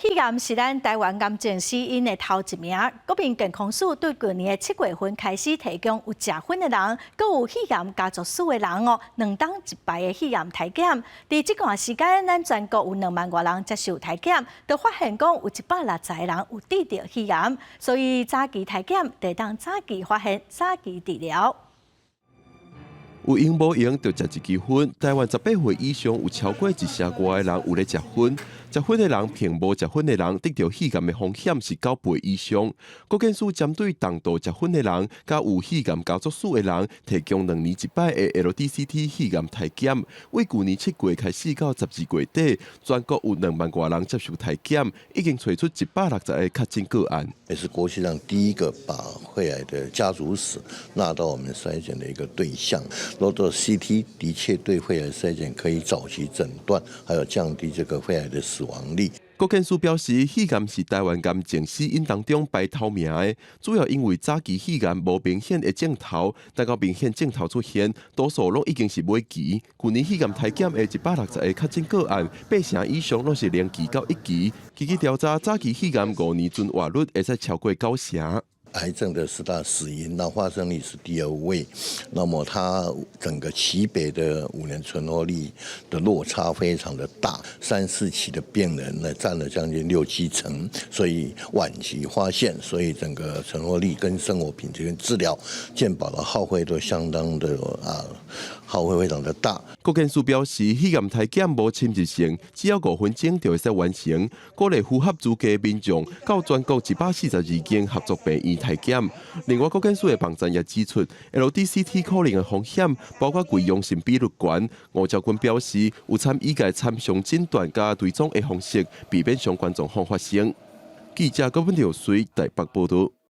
肺癌是咱台湾癌症死因的头一名。国民健康署对去年的7月份开始提供有食薰的人，搁有肺癌家族史的人2档1排的肺癌体检。伫这段时间，咱全国有2万多人接受体检，就发现讲有160个人有得到肺癌，所以早期体检得当早期发现、早期治疗。 有用无用，就食一支薰。台湾18岁以上有超过100多个人有咧食薰，食薰的人并无食薰的人得到肺癌的风险是9倍以上。国健署针对重度食薰的人，甲有肺癌家族史的人，提供2年1摆的 LDCT 肺癌体检。为去年7月开始到12月底，全国有2万多人接受体检，已经找出160个确诊个案。也是国际上第一个把肺癌的家族史纳到我们筛检的一个对象。 罗做 CT 的确对肺癌筛检可以早期诊断，还有降低这个肺癌的死亡率。国健署表示，肺癌是台湾癌症死因当中排头名的，主要因为早期肺癌无明显的症头，等到明显症头出现，多数拢已经是尾期。去年肺癌体检的160个确诊个案，8成以上拢是0期到1期。根据调查，早期肺癌5年存活率会使超过9成。 癌症的10大死因，那发生率是第2位，那么它整个期北的5年存活率的落差非常的大，3、4期的病人呢占了将近6、7成，所以晚期发现，所以整个存活率跟生活品质跟治疗健保的耗费都相当的耗费非常的大。国健署表示，肺癌体检无侵入性，只要5分钟就会使完成，鼓励符合资格的民众到全国142间合作病院。 体检。另外，国健署的网站也指出 ，LDCT 可能的风险包括贵阳性比率高。吴兆军表示，有参医界参详诊断加追踪的方式，避免相关状况发生。记者郭文条随台北报道。